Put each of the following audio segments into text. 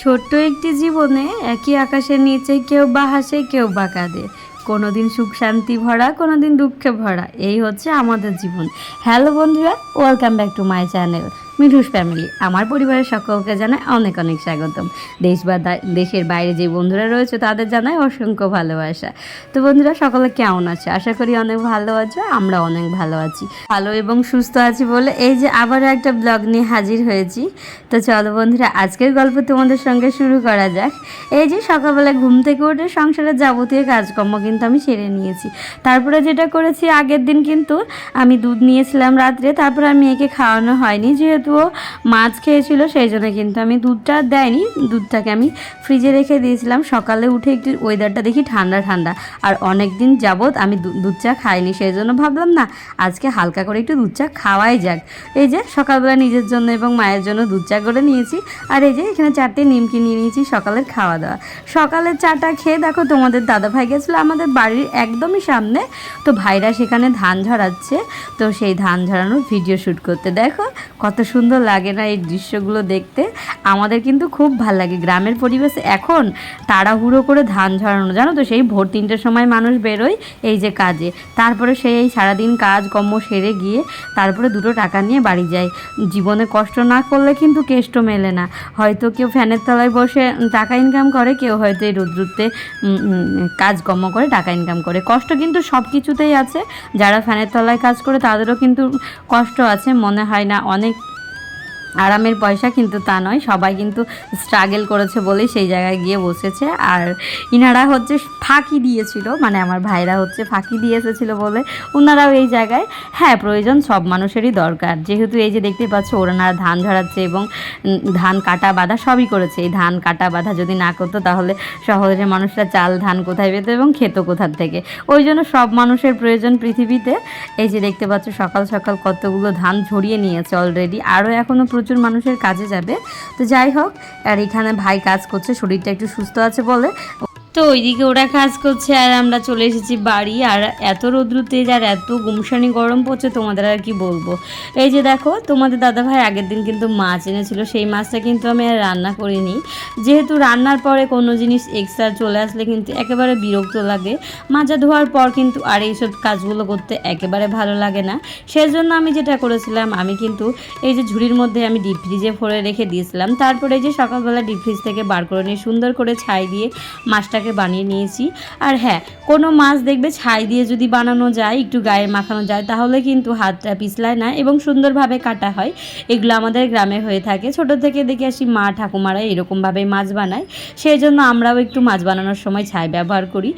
ছোট্ট একটি জীবনে একই আকাশের নিচে কেউ বা হাসে কেউ বা কাঁদে, কোনোদিন সুখ শান্তি ভরা কোনোদিন দুঃখে ভরা, এই হচ্ছে আমাদের জীবন। হ্যালো বন্ধুরা, welcome back to my channel Mithu's family. আমার পরিবারের সকলকে জানাই অনেক অনেক স্বাগতম। দেশ বা দেশের বাইরে যে বন্ধুরা রয়েছে তাদের জানাই অসংখ্য ভালোবাসা। তো বন্ধুরা, সকলে কেমন আছে? আশা করি অনেক ভালো আছো, আমরা অনেক ভালো আছি, ভালো এবং সুস্থ আছি বলে এই যে আবারও একটা ব্লগ নিয়ে হাজির হয়েছি। তো চলো বন্ধুরা, আজকের গল্প তোমাদের সঙ্গে শুরু করা যাক। এই যে সকালবেলা ঘুম থেকে উঠে সংসারের যাবতীয় কাজকর্ম কিন্তু আমি সেরে নিয়েছি। তারপরে যেটা করেছি, আগের দিন কিন্তু আমি দুধ নিয়েছিলাম রাত্রে, তারপরে আমি মেয়েকে খাওয়ানো হয়নি, যেহেতু ও মাছ খেয়েছিল সেই জন্য কিন্তু আমি দুধটা দেয়নি। দুধটাকে আমি ফ্রিজে রেখে দিয়েছিলাম। সকালে উঠে একটু ওয়েদারটা দেখি ঠান্ডা ঠান্ডা, আর অনেক দিন যাবৎ আমি দুধ চা খাইনি, সেই জন্য ভাবলাম না আজকে হালকা করে একটু দুধ চা খাওয়াই যাক। এই যে সকালবেলা নিজের জন্য এবং মায়ের জন্য দুধ চা করে নিয়েছি, আর এই যে এখানে 4টে নিমকি নিয়ে নিয়েছি সকালের খাওয়া দাওয়া। সকালের চাটা খেয়ে দেখো তোমাদের দাদাভাই গেছিলো আমাদের বাড়ির একদমই সামনে, তো ভাইরা সেখানে ধান ঝরাচ্ছে, তো সেই ধান ঝরানোর ভিডিও শ্যুট করতে। দেখো কত সুন্দর লাগে না এই দৃশ্যগুলো দেখতে। আমাদের কিন্তু খুব ভালো লাগে গ্রামের পরিবেশে এখন তাড়াহুড়ো করে ধান ঝরানো, জানো তো, সেই ভোর 3টের সময় মানুষ বেরোয় এই যে কাজে, তারপরে সেই সারাদিন কাজ কর্ম সেরে গিয়ে তারপরে 2টো টাকা নিয়ে বাড়ি যায়। জীবনে কষ্ট না করলে কিন্তু কেষ্ট মেলে না। হয়তো কেউ ফ্যানের তলায় বসে টাকা ইনকাম করে, কেউ হয়তো এই রোদ্রুতে কাজকর্ম করে টাকা ইনকাম করে। কষ্ট কিন্তু সব কিছুতেই আছে। যারা ফ্যানের তলায় কাজ করে তাদেরও কিন্তু কষ্ট আছে, মনে হয় না অনেক আরামের পয়সা, কিন্তু তা নয়, সবাই কিন্তু স্ট্রাগল করেছে বলেই সেই জায়গায় গিয়ে বসেছে। আর ইনারা হচ্ছে ফাঁকি দিয়েছিল, মানে আমার ভাইরা হচ্ছে ফাঁকি দিয়ে এসেছিল বলে ওনারাও এই জায়গায়। হ্যাঁ, প্রয়োজন সব মানুষেরই দরকার, যেহেতু এই যে দেখতে পাচ্ছ ওনারা ধান ঝরাচ্ছে এবং ধান কাটা বাঁধা সবই করেছে। এই ধান কাটা বাঁধা যদি না করতো তাহলে শহরের মানুষরা চাল ধান কোথায় পেত এবং খেত কোথার থেকে? ওই জন্য সব মানুষের প্রয়োজন পৃথিবীতে। এই যে দেখতে পাচ্ছ সকাল সকাল কতগুলো ধান ঝরিয়ে নিয়েছে অলরেডি, আরও এখনও প্রচুর মানুষের কাজে যাবে। তো যাই হোক, আর এখানে ভাই কাজ করছে, শরীরটা একটু সুস্থ আছে বলে। তো ওইদিকে ওরা কাজ করছে আর আমরা চলে এসেছি বাড়ি। আর এত রৌদ্র তেজ আর এত গুমসানি গরম পড়ছে, তোমাদের আর কি বলবো। এই যে দেখো তোমাদের দাদাভাই আগের দিন কিন্তু মাছ এনেছিল, সেই মাছটা কিন্তু আমি আর রান্না করিনি, যেহেতু রান্নার পরে কোনো জিনিস এক্সট্রা চলে আসলে কিন্তু একেবারে বিরক্ত লাগে। মাজা ধোয়ার পর কিন্তু আর এইসব কাজগুলো করতে একেবারে ভালো লাগে না। সেজন্য আমি যেটা করেছিলাম, আমি কিন্তু এই যে ঝুড়ির মধ্যে আমি ডিপ ফ্রিজে ভরে রেখে দিয়েছিলাম। তারপরে এই যে সকালবেলা ডিপ ফ্রিজ থেকে বার করে নিয়ে সুন্দর করে ছাই দিয়ে মাছটাকে বানিয়ে নিয়েছি। আর হ্যাঁ, কোনো মাছ দেখবে ছাই দিয়ে যদি বানানো যায়, একটু গায়ে মাখানো যায়, তাহলে কিন্তু হাতটা পিছলায় না এবং সুন্দরভাবে কাটা হয়। এগুলো আমাদের গ্রামে হয়ে থাকে, ছোট থেকে দেখে আসি মা ঠাকুমারা এরকমভাবে মাছ বানায়, সেই জন্য আমরাও একটু মাছ বানানোর সময় ছাই ব্যবহার করি।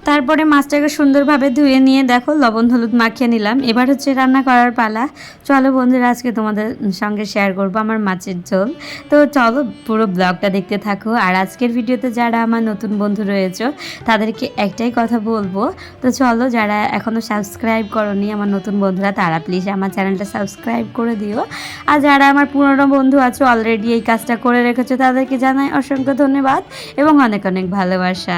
তারপরে মাছটাকে সুন্দরভাবে ধুয়ে নিয়ে দেখো লবণ হলুদ মাখিয়ে নিলাম। এবার হচ্ছে রান্না করার পালা। চলো বন্ধুরা, আজকে তোমাদের সঙ্গে শেয়ার করবো আমার মাছের ঝোল। তো চলো পুরো ব্লগটা দেখতে থাকো। আর আজকের ভিডিওতে যারা আমার নতুন বন্ধু রয়েছে তাদেরকে একটাই কথা বলবো, তো চলো, যারা এখনও সাবস্ক্রাইব করোনি আমার নতুন বন্ধুরা, তারা প্লিজ আমার চ্যানেলটা সাবস্ক্রাইব করে দিও। আর যারা আমার পুরনো বন্ধু আছো, অলরেডি এই কাজটা করে রেখেছো, তাদেরকে জানাই অসংখ্য ধন্যবাদ এবং অনেক অনেক ভালোবাসা।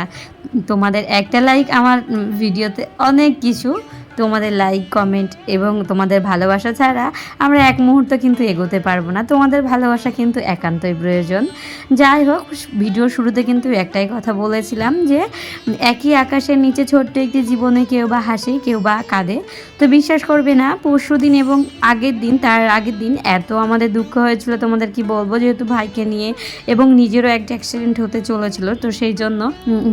তোমাদের একটা লাইক আমার ভিডিওতে অনেক কিছু। তোমাদের লাইক কমেন্ট এবং তোমাদের ভালোবাসা ছাড়া আমরা এক মুহূর্ত কিন্তু এগোতে পারবো না। তোমাদের ভালোবাসা কিন্তু একান্তই প্রয়োজন। যাই হোক, ভিডিওর শুরুতে কিন্তু একটাই কথা বলেছিলাম যে একই আকাশের নিচে ছোট্ট একটি জীবনে কেউ বা হাসে কেউ বা কাঁদে। তো বিশ্বাস করবে না, পরশুদিন এবং তার আগের দিন এত আমাদের দুঃখ হয়েছিল, তোমাদের কি বলবো, যেহেতু ভাইকে নিয়ে এবং নিজেরও একটা অ্যাক্সিডেন্ট হতে চলেছিল। তো সেই জন্য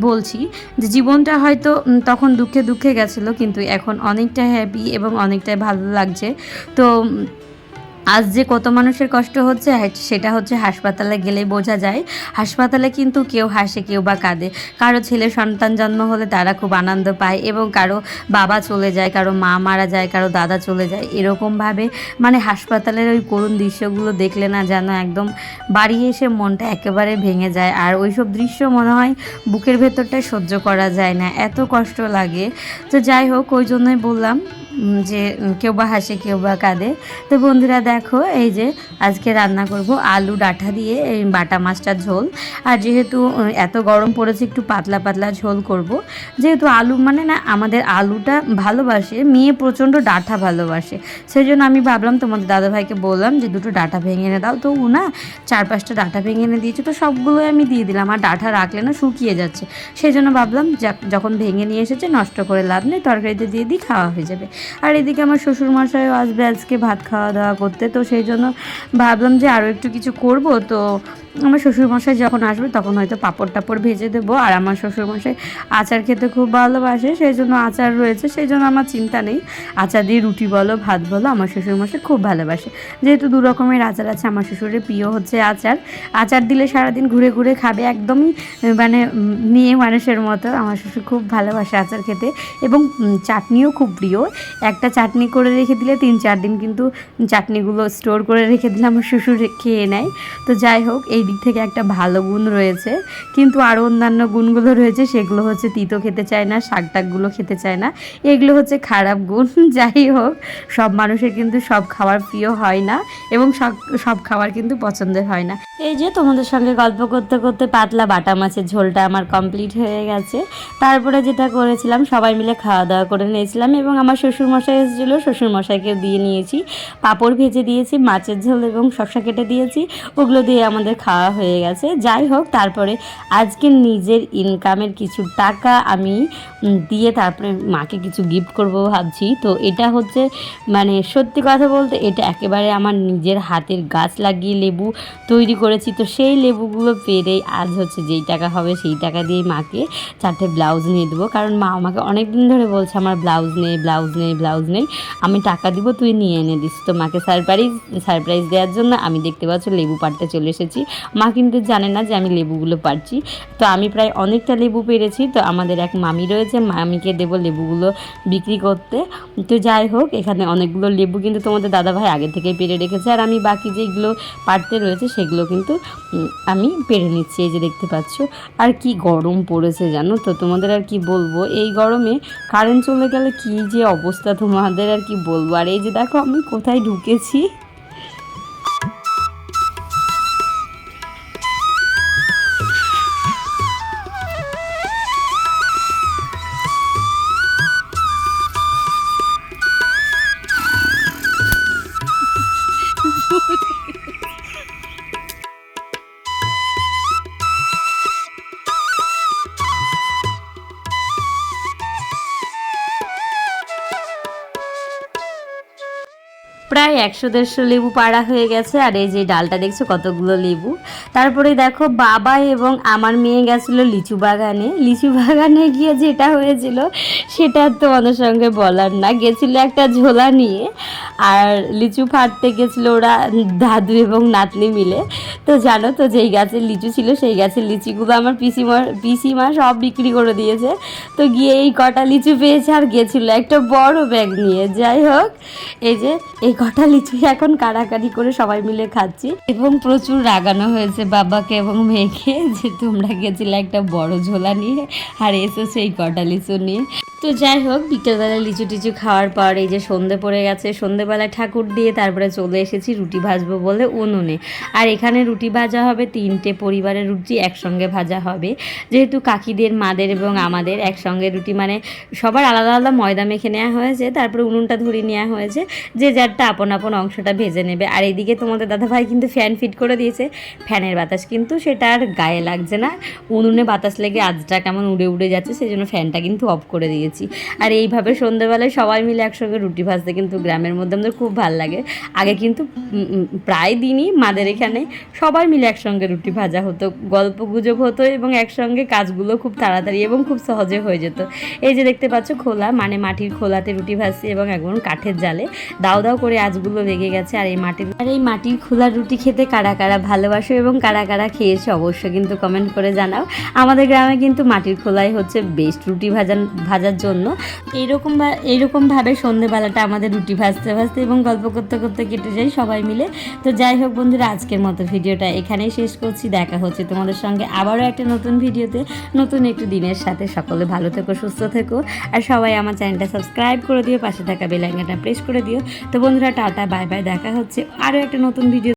বলছি যে জীবনটা হয়তো তখন দুঃখে দুঃখে গেছিলো, কিন্তু এখন অনেকটা হ্যাপি এবং অনেকটাই ভালো লাগছে। তো আজ যে কত মানুষের কষ্ট হচ্ছে সেটা হচ্ছে হাসপাতালে গেলে বোঝা যায়। হাসপাতালে কিন্তু কেউ হাসে কেউ বা কাঁদে। কারো ছেলে সন্তান জন্ম হলে তারা খুব আনন্দ পায় এবং কারো বাবা চলে যায়, কারো মা মারা যায়, কারো দাদা চলে যায়, এরকমভাবে মানে হাসপাতালের ওই করুণ দৃশ্যগুলো দেখলে না যেন একদম বাড়ি এসে মনটা একেবারে ভেঙে যায়। আর ওইসব দৃশ্য মনে হয় বুকের ভেতরটায় সহ্য করা যায় না, এত কষ্ট লাগে। তো যাই হোক, ওই জন্যই বললাম যে কেউ বা হাসে কেউ বা কাঁদে। তো বন্ধুরা দেখো এই যে আজকে রান্না করব আলু ডাঁটা দিয়ে এই বাটা মাছটার ঝোল। আর যেহেতু এত গরম পড়েছে একটু পাতলা পাতলা ঝোল করব। যেহেতু আলু মানে না আমাদের আলুটা ভালোবাসে, মেয়ে প্রচণ্ড ডাঁটা ভালোবাসে, সেই জন্য আমি ভাবলাম তোমাদের দাদাভাইকে বললাম যে দুটো ডাঁটা ভেঙে এনে দাও। তো ও না 4-5টা ডাঁটা ভেঙে এনে দিয়েছে, তো সবগুলোই আমি দিয়ে দিলাম। আর ডাঁটা রাখলে না শুকিয়ে যাচ্ছে, সেই জন্য ভাবলাম যখন ভেঙে নিয়ে এসেছে নষ্ট করে লাভ নেই, তরকারিতে দিয়ে দিই, খাওয়া হয়ে যাবে। আর এদিকে আমার শ্বশুরমশাইও আসবে আজকে ভাত খাওয়া দাওয়া করতে, তো সেই জন্য ভাবলাম যে আরও একটু কিছু করব। তো আমার শ্বশুরমশাই যখন আসবে তখন হয়তো পাঁপড় টাপড় ভেজে দেবো। আর আমার শ্বশুরমশাই আচার খেতে খুব ভালোবাসে, সেই জন্য আচার রয়েছে, সেই জন্য আমার চিন্তা নেই। আচার দিয়ে রুটি বলো ভাত বলো আমার শ্বশুরমশাই খুব ভালোবাসে। যেহেতু দু রকমের আচার আছে, আমার শ্বশুরের প্রিয় হচ্ছে আচার। আচার দিলে সারাদিন ঘুরে ঘুরে খাবে, একদমই মানে মেয়ে মানুষের মতো। আমার শ্বশুর খুব ভালোবাসে আচার খেতে, এবং চাটনিও খুব প্রিয়। একটা চাটনি করে রেখে দিলে 3-4 দিন কিন্তু চাটনিগুলো স্টোর করে রেখে দিলে আমার শ্বশুর খেয়ে নেয়। তো যাই হোক, এই দিক থেকে একটা ভালো গুণ রয়েছে, কিন্তু আরও অন্যান্য গুণগুলো রয়েছে, সেগুলো হচ্ছে তিতো খেতে চায় না, শাক টাকগুলো খেতে চায় না, এগুলো হচ্ছে খারাপ গুণ। যাই হোক, সব মানুষের কিন্তু সব খাবার প্রিয় হয় না, এবং সব খাবার কিন্তু পছন্দের হয় না। এই যে তোমাদের সঙ্গে গল্প করতে করতে পাতলা বাটা মাছের ঝোলটা আমার কমপ্লিট হয়ে গেছে। তারপরে যেটা করেছিলাম, সবাই মিলে খাওয়া দাওয়া করে নিয়েছিলাম, এবং আমার শ্বশুরমশাই এসেছিলো, শ্বশুরমশাইকে দিয়ে নিয়েছি, পাঁপড় ভেজে দিয়েছি, মাছের ঝোল এবং শসা কেটে দিয়েছি, ওগুলো দিয়ে আমাদের খাওয়া হয়ে গেছে। যাই হোক, তারপরে আজকে নিজের ইনকামের কিছু টাকা আমি দিয়ে তারপরে মাকে কিছু গিফট করব ভাবছি। তো এটা হচ্ছে মানে সত্যি কথা বলতে এটা একেবারে আমার নিজের হাতের গাছ লাগিয়ে লেবু তৈরি করেছি। তো সেই লেবুগুলো পেরেই আজ হচ্ছে যেই টাকা হবে সেই টাকা দিয়ে মাকে 4টে ব্লাউজ নিয়ে দেবো, কারণ মা আমাকে অনেক দিন ধরে বলছে আমার ব্লাউজ নেই ব্লাউজ নেই ব্লাউজ নেই, আমি টাকা দিব তুই নিয়ে এনে দিস। তো মাকে সারপ্রাইজ দেওয়ার জন্য আমি দেখতে পাচ্ছ লেবু পাড়তে চলে এসেছি। মা কিন্তু জানে না যে আমি লেবুগুলো পাড়ছি। তো আমি প্রায় অনেকটা লেবু পেরেছি। তো আমাদের এক মামি রয়েছে, মামিকে দেবো লেবুগুলো বিক্রি করতে। তো যাই হোক, এখানে অনেকগুলো লেবু কিন্তু তোমাদের দাদাভাই আগে থেকেই পেরে রেখেছে, আর আমি বাকি যেগুলো পাড়তে রয়েছে সেগুলো কিন্তু আমি পেরে নিচ্ছি। এই যে দেখতে পাচ্ছ, আর কি গরম পড়েছে জানো তো, তোমাদের আর কি বলবো, এই গরমে কারেন্ট চলে গেলে কি যে অবস্থা তোমাদের আর কি বলবো। আর এই যে দেখো আমি কোথায় ঢুকেছি। প্রায় 100-150 লেবু পাড়া হয়ে গেছে। আর এই যে ডালটা দেখছো কতগুলো লেবু। তারপরে দেখো বাবা এবং আমার মেয়ে গেছিলো লিচু বাগানে গিয়ে যেটা হয়েছিল সেটা তোমাদের সঙ্গে বলার না। গেছিলো একটা ঝোলা নিয়ে, আর লিচু ফাটতে গেছিলো ওরা দাদু এবং নাতনি মিলে। তো জানো তো, যেই গাছের লিচু ছিল সেই গাছের লিচিগুলো আমার পিসিমা সব বিক্রি করে দিয়েছে। তো গিয়ে এই কটা লিচু পেয়েছে, আর গেছিলো একটা বড় ব্যাগ নিয়ে। যাই হোক, এই যে এই কটা লিচু এখন কাড়াকাড়ি করে সবাই মিলে খাচ্ছি, এবং প্রচুর রাগানো হয়েছে বাবাকে এবং মেয়েকে যে তোমরা গেছিলে একটা বড় ঝোলা নিয়ে আর এসেছে এই কটা লিচু নিয়ে। তো যাই হোক, বিকেলবেলা লিচু টিচু খাওয়ার পর এই যে সন্ধে পড়ে গেছে, সন্ধেবেলায় ঠাকুর দিয়ে তারপরে চলে এসেছি রুটি ভাজবো বলে উনুনে। আর এখানে রুটি ভাজা হবে 3টে পরিবারের রুটি একসঙ্গে ভাজা হবে, যেহেতু কাকিদের মাদের এবং আমাদের একসঙ্গে রুটি, মানে সবার আলাদা আলাদা ময়দা মেখে নেওয়া হয়েছে, তারপরে উনুনটা ধরিয়ে নেওয়া হয়েছে, যে যারটা আপন আপন অংশটা ভেজে নেবে। আর এইদিকে তোমাদের দাদাভাই কিন্তু ফ্যান ফিট করে দিয়েছে, ফ্যানের বাতাস কিন্তু সেটা আর গায়ে লাগছে না, উনুনে বাতাস লেগে আজটা কেমন উড়ে উড়ে যাচ্ছে, সেই জন্য ফ্যানটা কিন্তু অফ করে দিয়েছি। আর এইভাবে সন্ধ্যেবেলায় সবাই মিলে একসঙ্গে রুটি ভাজতে কিন্তু গ্রামের মধ্যে আমাদের খুব ভালো লাগে। আগে কিন্তু প্রায় দিনই মাদের এখানে সবাই মিলে একসঙ্গে রুটি ভাজা হতো, গল্প গুজব হতো, এবং একসঙ্গে কাজগুলো খুব তাড়াতাড়ি এবং খুব সহজে হয়ে যেত। এই যে দেখতে পাচ্ছ খোলা, মানে মাটির খোলাতে রুটি ভাজছি, এবং এখন কাঠের জালে দাও দাও করে আঁচগুলো লেগে গেছে। আর এই মাটির খোলার রুটি খেতে কারা কারা ভালোবাসো এবং কারা কারা খেয়েছো অবশ্যই কিন্তু কমেন্ট করে জানাও। আমাদের গ্রামে কিন্তু মাটির খোলাই হচ্ছে বেস্ট রুটি ভাজার করার জন্য। এইরকমভাবে সন্ধেবেলাটা আমাদের রুটি ভাজতে ভাজতে এবং গল্প করতে করতে কেটে যায় সবাই মিলে। তো যাই হোক বন্ধুরা, আজকের মতো ভিডিওটা এখানেই শেষ করছি। দেখা হচ্ছে তোমাদের সঙ্গে আবারও একটা নতুন ভিডিওতে, নতুন একটু দিনের সাথে। সকলে ভালো থেকো, সুস্থ থেকো, আর সবাই আমার চ্যানেলটা সাবস্ক্রাইব করে দিও, পাশে থাকা বেল আইকনটা প্রেস করে দিও। তো বন্ধুরা, টাটা, বাই বাই, দেখা হচ্ছে আরও একটা নতুন ভিডিও।